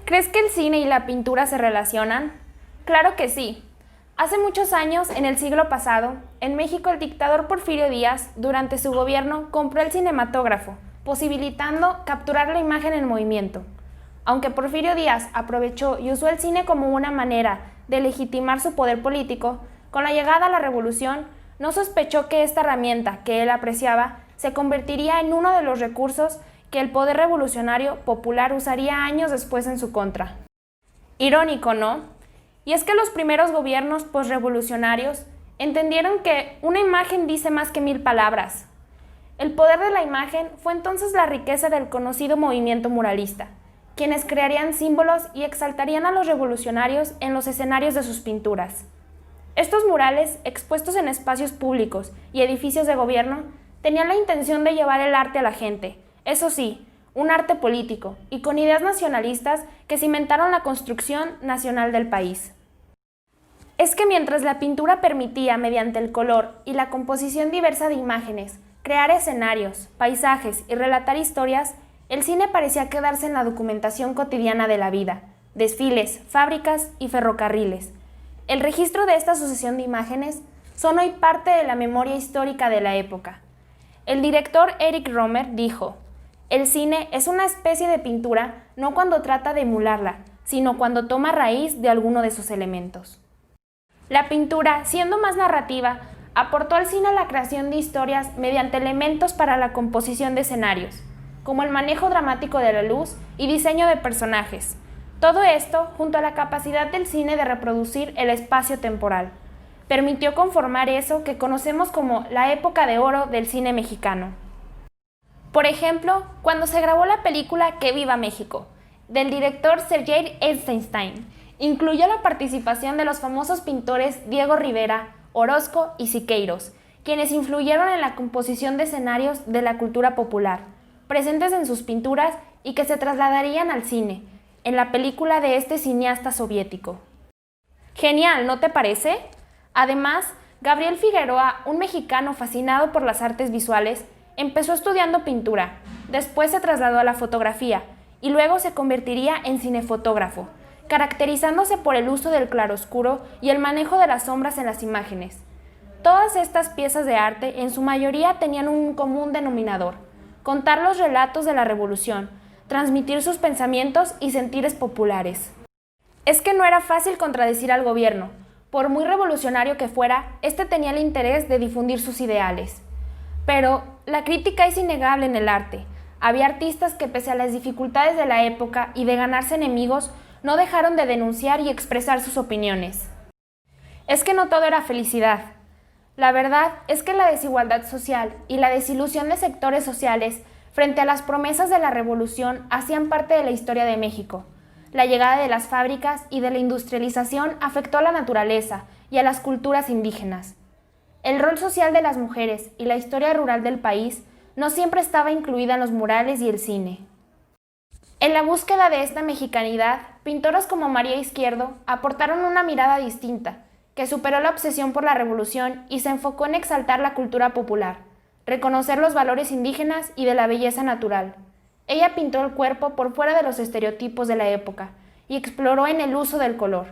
¿Crees que el cine y la pintura se relacionan? Claro que sí. Hace muchos años, en el siglo pasado, en México el dictador Porfirio Díaz, durante su gobierno, compró el cinematógrafo, posibilitando capturar la imagen en movimiento. Aunque Porfirio Díaz aprovechó y usó el cine como una manera de legitimar su poder político, con la llegada a la revolución, no sospechó que esta herramienta que él apreciaba se convertiría en uno de los recursos que el poder revolucionario popular usaría años después en su contra. Irónico, ¿no? Y es que los primeros gobiernos posrevolucionarios entendieron que una imagen dice más que 1000 palabras. El poder de la imagen fue entonces la riqueza del conocido movimiento muralista, quienes crearían símbolos y exaltarían a los revolucionarios en los escenarios de sus pinturas. Estos murales, expuestos en espacios públicos y edificios de gobierno, tenían la intención de llevar el arte a la gente, eso sí, un arte político y con ideas nacionalistas que cimentaron la construcción nacional del país. Es que mientras la pintura permitía, mediante el color y la composición diversa de imágenes, crear escenarios, paisajes y relatar historias, el cine parecía quedarse en la documentación cotidiana de la vida, desfiles, fábricas y ferrocarriles. El registro de esta sucesión de imágenes son hoy parte de la memoria histórica de la época. El director Eric Rohmer dijo: "El cine es una especie de pintura no cuando trata de emularla, sino cuando toma raíz de alguno de sus elementos". La pintura, siendo más narrativa, aportó al cine la creación de historias mediante elementos para la composición de escenarios, como el manejo dramático de la luz y diseño de personajes. Todo esto, junto a la capacidad del cine de reproducir el espacio temporal, permitió conformar eso que conocemos como la época de oro del cine mexicano. Por ejemplo, cuando se grabó la película Que Viva México, del director Sergei Eisenstein, incluyó la participación de los famosos pintores Diego Rivera, Orozco y Siqueiros, quienes influyeron en la composición de escenarios de la cultura popular, presentes en sus pinturas y que se trasladarían al cine, en la película de este cineasta soviético. Genial, ¿no te parece? Además, Gabriel Figueroa, un mexicano fascinado por las artes visuales, empezó estudiando pintura, después se trasladó a la fotografía y luego se convertiría en cinefotógrafo, caracterizándose por el uso del claroscuro y el manejo de las sombras en las imágenes. Todas estas piezas de arte en su mayoría tenían un común denominador: contar los relatos de la revolución, transmitir sus pensamientos y sentires populares. Es que no era fácil contradecir al gobierno. Por muy revolucionario que fuera, este tenía el interés de difundir sus ideales. Pero la crítica es innegable en el arte. Había artistas que, pese a las dificultades de la época y de ganarse enemigos, no dejaron de denunciar y expresar sus opiniones. Es que no todo era felicidad. La verdad es que la desigualdad social y la desilusión de sectores sociales frente a las promesas de la revolución hacían parte de la historia de México. La llegada de las fábricas y de la industrialización afectó a la naturaleza y a las culturas indígenas. El rol social de las mujeres y la historia rural del país no siempre estaba incluida en los murales y el cine. En la búsqueda de esta mexicanidad, pintores como María Izquierdo aportaron una mirada distinta, que superó la obsesión por la revolución y se enfocó en exaltar la cultura popular, reconocer los valores indígenas y de la belleza natural. Ella pintó el cuerpo por fuera de los estereotipos de la época y exploró en el uso del color.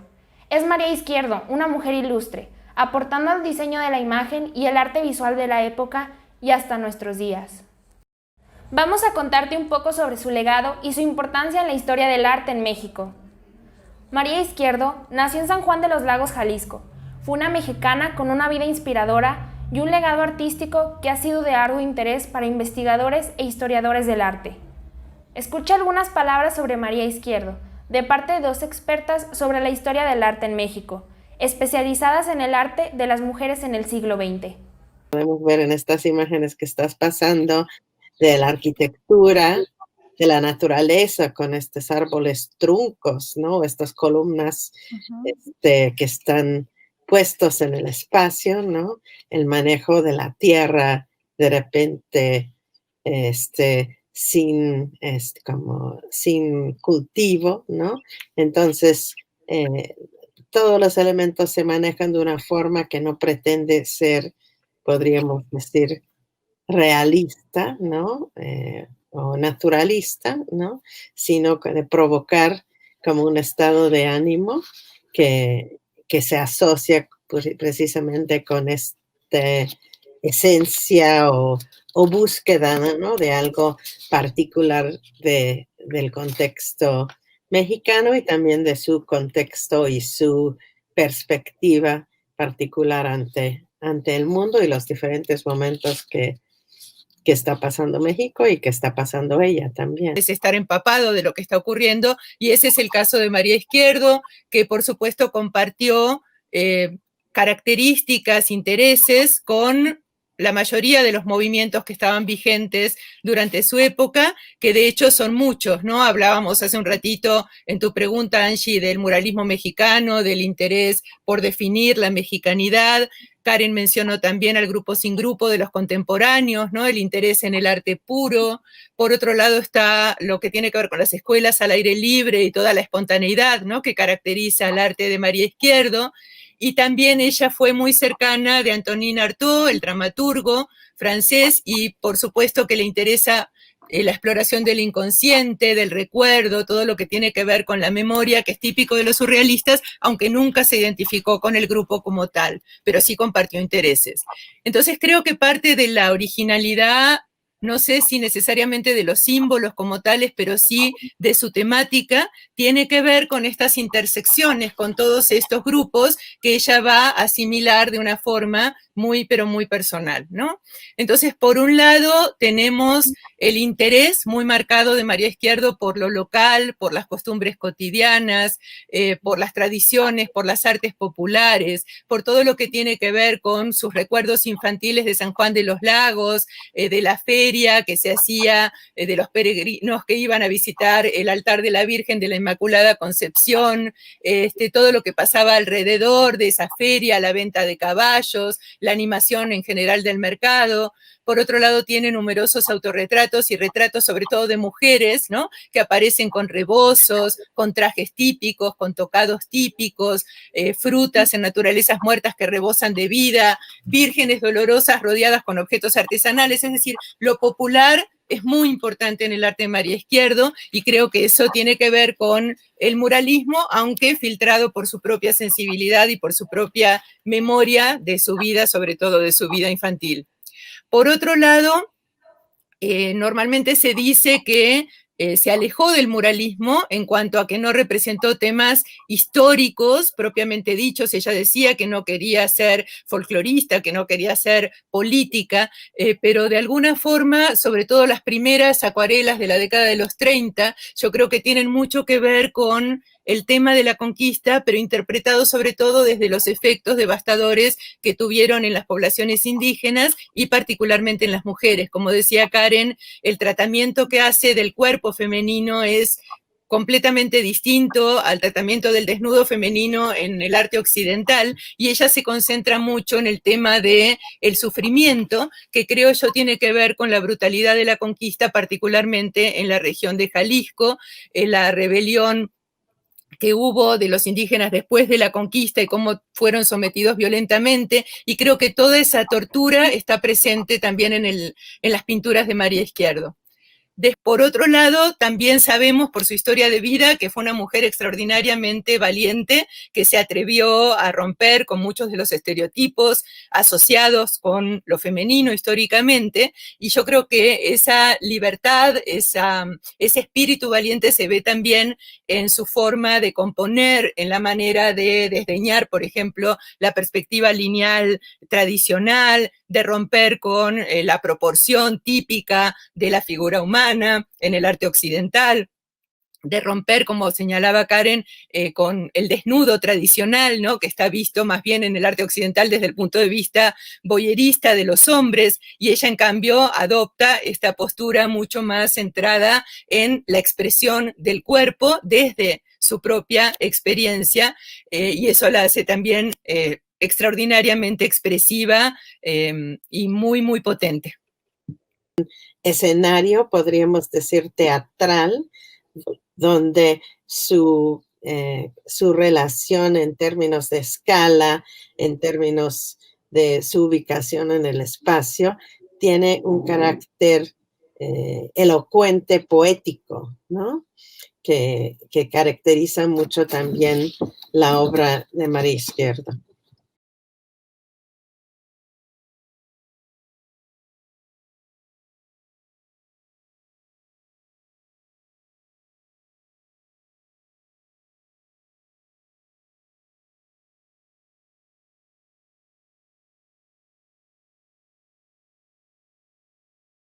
Es María Izquierdo, una mujer ilustre, aportando al diseño de la imagen y el arte visual de la época y hasta nuestros días. Vamos a contarte un poco sobre su legado y su importancia en la historia del arte en México. María Izquierdo nació en San Juan de los Lagos, Jalisco. Fue una mexicana con una vida inspiradora y un legado artístico que ha sido de arduo interés para investigadores e historiadores del arte. Escucha algunas palabras sobre María Izquierdo, de parte de dos expertas sobre la historia del arte en México, especializadas en el arte de las mujeres en el siglo XX. Podemos ver en estas imágenes que estás pasando de la arquitectura, de la naturaleza, con estos árboles truncos, ¿no? Estas columnas que están puestos en el espacio, ¿no? El manejo de la tierra de repente sin cultivo, ¿no? Entonces, todos los elementos se manejan de una forma que no pretende ser, podríamos decir, realista, ¿no? O naturalista, ¿no? Sino de provocar como un estado de ánimo que se asocia precisamente con esta esencia o búsqueda, ¿no? De algo particular del contexto mexicano y también de su contexto y su perspectiva particular ante el mundo y los diferentes momentos que está pasando México y que está pasando ella también. Es estar empapado de lo que está ocurriendo, y ese es el caso de María Izquierdo, que por supuesto compartió características, intereses con la mayoría de los movimientos que estaban vigentes durante su época, que de hecho son muchos, ¿no? Hablábamos hace un ratito en tu pregunta, Angie, del muralismo mexicano, del interés por definir la mexicanidad. Karen mencionó también al grupo Sin Grupo de los contemporáneos, ¿no? El interés en el arte puro. Por otro lado está lo que tiene que ver con las escuelas al aire libre y toda la espontaneidad, ¿no? Que caracteriza al arte de María Izquierdo. Y también ella fue muy cercana de Antonin Artaud, el dramaturgo francés, y por supuesto que le interesa la exploración del inconsciente, del recuerdo, todo lo que tiene que ver con la memoria, que es típico de los surrealistas, aunque nunca se identificó con el grupo como tal, pero sí compartió intereses. Entonces creo que parte de la originalidad, no sé si necesariamente de los símbolos como tales, pero sí de su temática, tiene que ver con estas intersecciones, con todos estos grupos que ella va a asimilar de una forma muy, pero muy personal, ¿no? Entonces, por un lado, tenemos el interés muy marcado de María Izquierdo por lo local, por las costumbres cotidianas, por las tradiciones, por las artes populares, por todo lo que tiene que ver con sus recuerdos infantiles de San Juan de los Lagos, de la feria que se hacía, de los peregrinos que iban a visitar el altar de la Virgen de la Inmaculada Concepción, todo lo que pasaba alrededor de esa feria, la venta de caballos, la animación en general del mercado. Por otro lado, tiene numerosos autorretratos y retratos sobre todo de mujeres, ¿no? Que aparecen con rebozos, con trajes típicos, con tocados típicos, frutas en naturalezas muertas que rebosan de vida, vírgenes dolorosas rodeadas con objetos artesanales. Es decir, lo popular es muy importante en el arte de María Izquierdo, y creo que eso tiene que ver con el muralismo, aunque filtrado por su propia sensibilidad y por su propia memoria de su vida, sobre todo de su vida infantil. Por otro lado, normalmente se dice que se alejó del muralismo en cuanto a que no representó temas históricos propiamente dichos. Ella decía que no quería ser folclorista, que no quería ser política, pero de alguna forma, sobre todo las primeras acuarelas de la década de los 30, yo creo que tienen mucho que ver con el tema de la conquista, pero interpretado sobre todo desde los efectos devastadores que tuvieron en las poblaciones indígenas y particularmente en las mujeres. Como decía Karen, el tratamiento que hace del cuerpo femenino es completamente distinto al tratamiento del desnudo femenino en el arte occidental, y ella se concentra mucho en el tema de el sufrimiento, que creo yo tiene que ver con la brutalidad de la conquista, particularmente en la región de Jalisco, la rebelión que hubo de los indígenas después de la conquista y cómo fueron sometidos violentamente, y creo que toda esa tortura está presente también en las pinturas de María Izquierdo. Por otro lado, también sabemos por su historia de vida que fue una mujer extraordinariamente valiente, que se atrevió a romper con muchos de los estereotipos asociados con lo femenino históricamente, y yo creo que esa libertad, ese espíritu valiente se ve también en su forma de componer, en la manera de desdeñar, por ejemplo, la perspectiva lineal tradicional, de romper con la proporción típica de la figura humana en el arte occidental, de romper, como señalaba Karen, con el desnudo tradicional, ¿no? Que está visto más bien en el arte occidental desde el punto de vista voyerista de los hombres, y ella en cambio adopta esta postura mucho más centrada en la expresión del cuerpo desde su propia experiencia, y eso la hace también extraordinariamente expresiva y muy, muy potente. Escenario, podríamos decir, teatral, donde su relación en términos de escala, en términos de su ubicación en el espacio, tiene un carácter elocuente, poético, ¿no? Que caracteriza mucho también la obra de María Izquierdo.